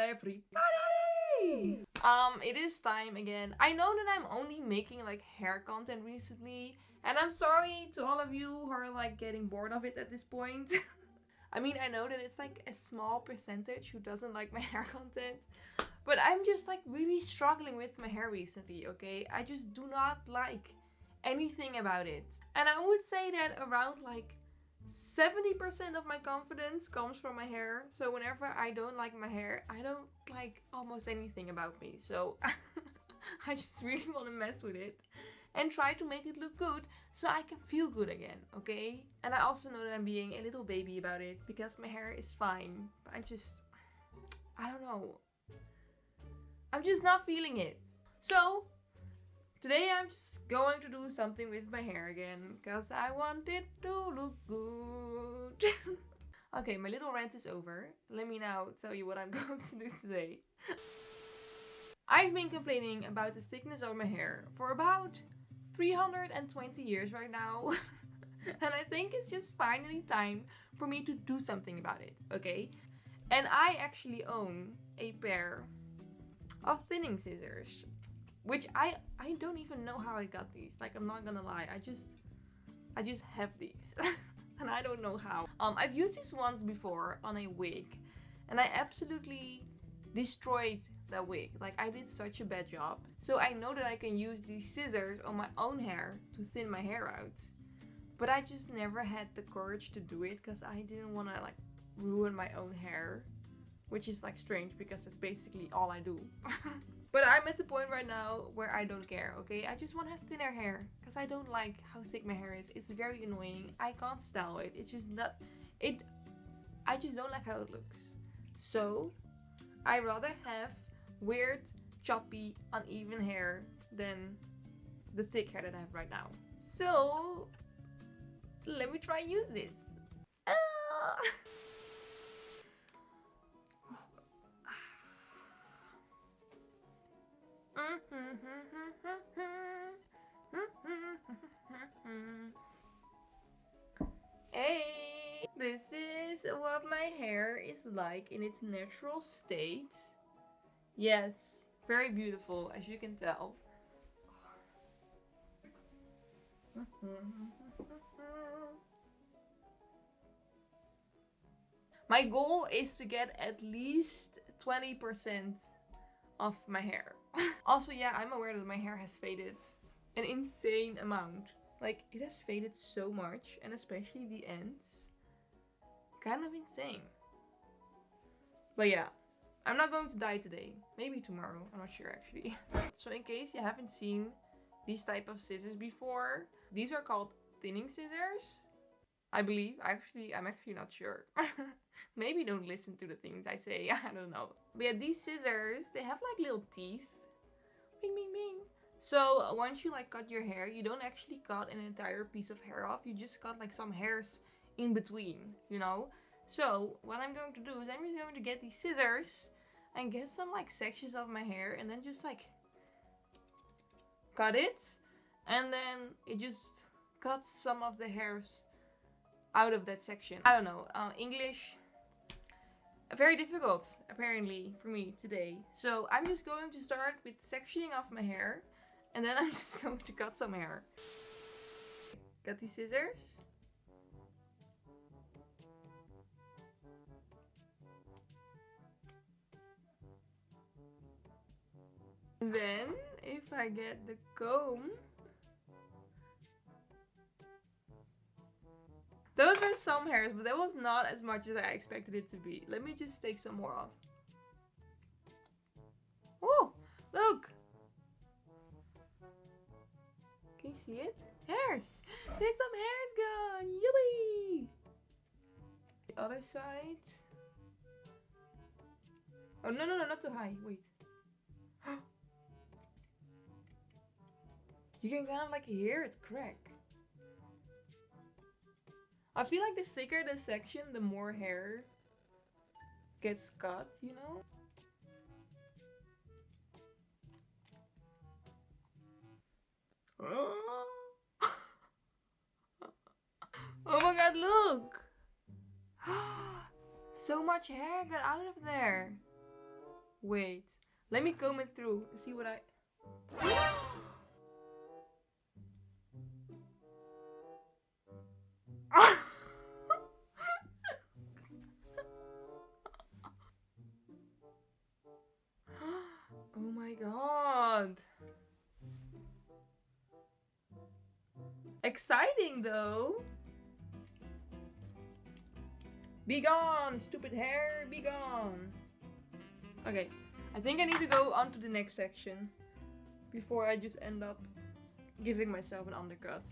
everybody! It is time again. I know that I'm only making like hair content recently, and I'm sorry to all of you who are like getting bored of it at this point. I mean, I know that it's like a small percentage who doesn't like my hair content, but I'm just like really struggling with my hair recently, okay? I just do not like anything about it. And I would say that around like 70% of my confidence comes from my hair. So whenever I don't like my hair, I don't like almost anything about me. So I just really want to mess with it and try to make it look good so I can feel good again, okay? And I also know that I'm being a little baby about it because my hair is fine. But I don't know. I'm just not feeling it. So today I'm just going to do something with my hair again because I want it to look good. Okay, my little rant is over. Let me now tell you what I'm going to do today. I've been complaining about the thickness of my hair for about 320 years right now. And I think it's just finally time for me to do something about it, okay? And I actually own a pair of thinning scissors, which I don't even know how I got these. Like, I'm not gonna lie, I just have these. And I don't know how. I've used these once before on a wig, and I absolutely destroyed that wig. Like, I did such a bad job. So I know that I can use these scissors on my own hair to thin my hair out, but I just never had the courage to do it because I didn't want to like ruin my own hair, which is like strange because that's basically all I do. But I'm at the point right now where I don't care, okay? I just want to have thinner hair because I don't like how thick my hair is. It's very annoying. I can't style it. It's just not I just don't like how it looks. So I rather have weird, choppy, uneven hair than the thick hair that I have right now. So let me try use this. Hey, this is what my hair is like in its natural state. Yes, very beautiful, as you can tell. My goal is to get at least 20% of my hair. Also, yeah, I'm aware that my hair has faded an insane amount. Like, it has faded so much, and especially the ends. Kind of insane. But yeah, I'm not going to dye today. Maybe tomorrow, I'm not sure actually. So in case you haven't seen these type of scissors before, these are called thinning scissors, I believe. I'm actually not sure. Maybe don't listen to the things I say, I don't know. But yeah, these scissors, they have like little teeth. Bing, bing, bing. So once you like cut your hair, you don't actually cut an entire piece of hair off. You just cut like some hairs in between, you know? So what I'm going to do is I'm just going to get these scissors and get some like sections of my hair and then just like cut it. And then it just cuts some of the hairs out of that section. I don't know, English, very difficult apparently for me today. So I'm just going to start with sectioning off my hair, and then I'm just going to cut some hair. Got these scissors. And then if I get the comb, those were some hairs, but that was not as much as I expected it to be. Let me just take some more off. Oh, look! Can you see it? Hairs! There's some hairs gone! Yippee! The other side. Oh, no, not too high. Wait. You can kind of like hear it crack. I feel like the thicker the section, the more hair gets cut, you know? Oh my god, look! So much hair got out of there. Wait. Let me comb it through and see what I... Oh my god. Exciting though. Be gone, stupid hair, be gone. Okay, I think I need to go on to the next section before I just end up giving myself an undercut.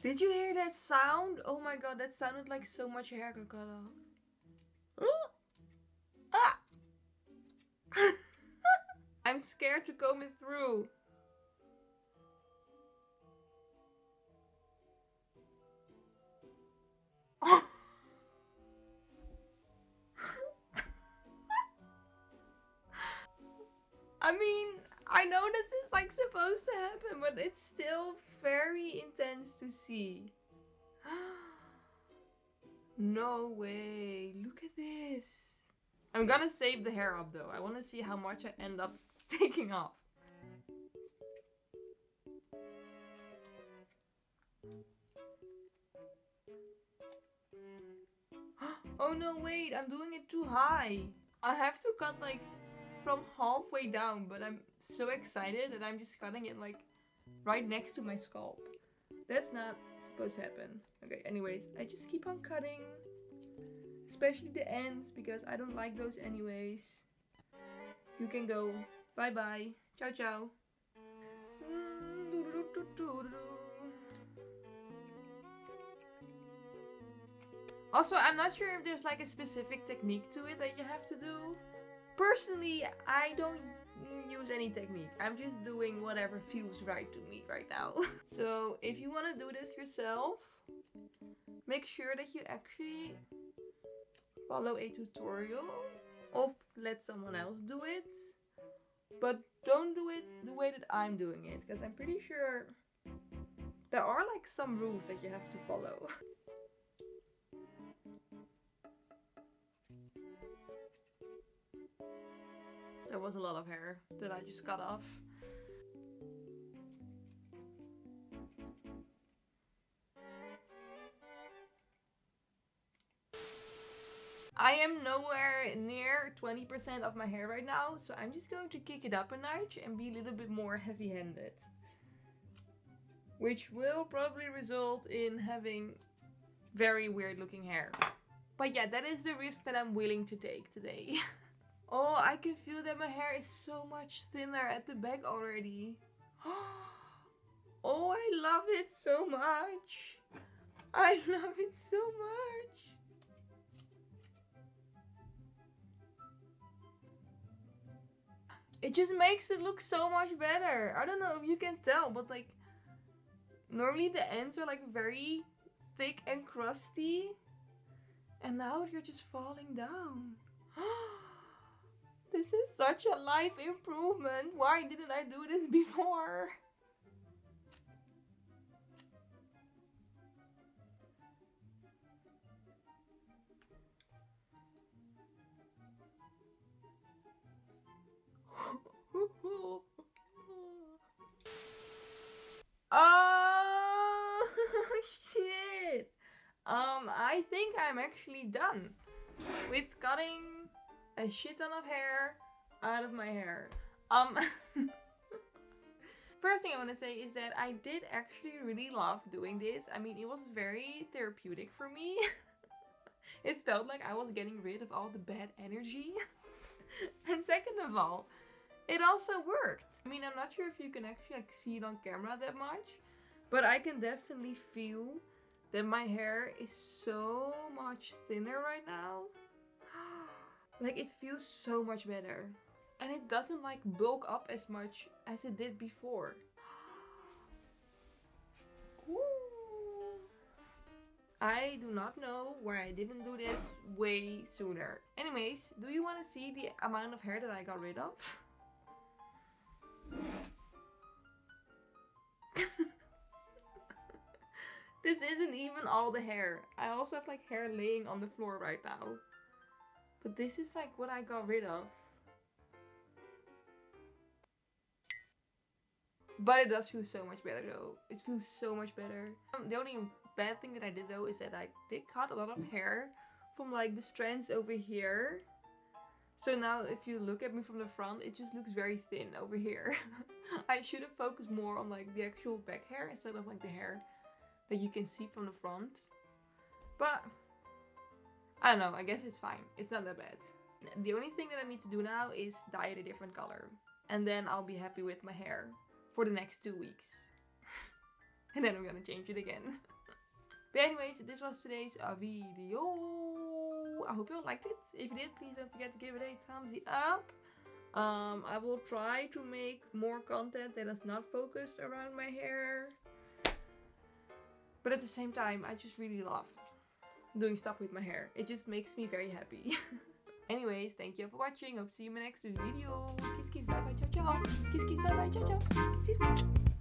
Did you hear that sound? Oh my god, that sounded like so much hair got cut off. Ah! I'm scared to comb it through. I mean, I know this is like supposed to happen, but it's still very intense to see. No way, look at this. I'm gonna save the hair up though. I want to see how much I end up taking off. Oh no, wait, I'm doing it too high. I have to cut like from halfway down, but I'm so excited that I'm just cutting it like right next to my scalp. That's not supposed to happen. Okay, anyways, I just keep on cutting, especially the ends because I don't like those anyways. You can go. Bye bye. Ciao ciao. Also, I'm not sure if there's like a specific technique to it that you have to do. Personally, I don't use any technique. I'm just doing whatever feels right to me right now. So if you want to do this yourself, make sure that you actually follow a tutorial or let someone else do it. But don't do it the way that I'm doing it, because I'm pretty sure there are like some rules that you have to follow. There was a lot of hair that I just cut off. I am nowhere near 20% of my hair right now, so I'm just going to kick it up a notch and be a little bit more heavy-handed. Which will probably result in having very weird looking hair. But yeah, that is the risk that I'm willing to take today. Oh, I can feel that my hair is so much thinner at the back already. Oh, I love it so much. I love it so much. It just makes it look so much better. I don't know if you can tell, but like normally the ends are like very thick and crusty. And now they're just falling down. This is such a life improvement. Why didn't I do this before? Oh shit. I think I'm actually done with cutting a shit ton of hair out of my hair. First thing I want to say is that I did actually really love doing this. I mean, it was very therapeutic for me. It felt like I was getting rid of all the bad energy. And second of all, it also worked. I mean, I'm not sure if you can actually like see it on camera that much, but I can definitely feel that my hair is so much thinner right now. Like, it feels so much better. And it doesn't like bulk up as much as it did before. Ooh. I do not know why I didn't do this way sooner. Anyways, do you want to see the amount of hair that I got rid of? This isn't even all the hair. I also have like hair laying on the floor right now. But this is like what I got rid of. But it does feel so much better though. It feels so much better. The only bad thing that I did though is that I did cut a lot of hair from like the strands over here. So now if you look at me from the front, it just looks very thin over here. I should have focused more on like the actual back hair instead of like the hair that you can see from the front. But I don't know, I guess it's fine. It's not that bad. The only thing that I need to do now is dye it a different color. And then I'll be happy with my hair for the next 2 weeks. And then I'm gonna change it again. But anyways, this was today's video. I hope you all liked it. If you did, please don't forget to give it a thumbs up. I will try to make more content that is not focused around my hair. But at the same time, I just really love doing stuff with my hair. It just makes me very happy. Anyways, thank you for watching. Hope to see you in my next video. Kiss kiss bye bye ciao ciao. Kiss kiss bye bye ciao ciao. Kiss kiss.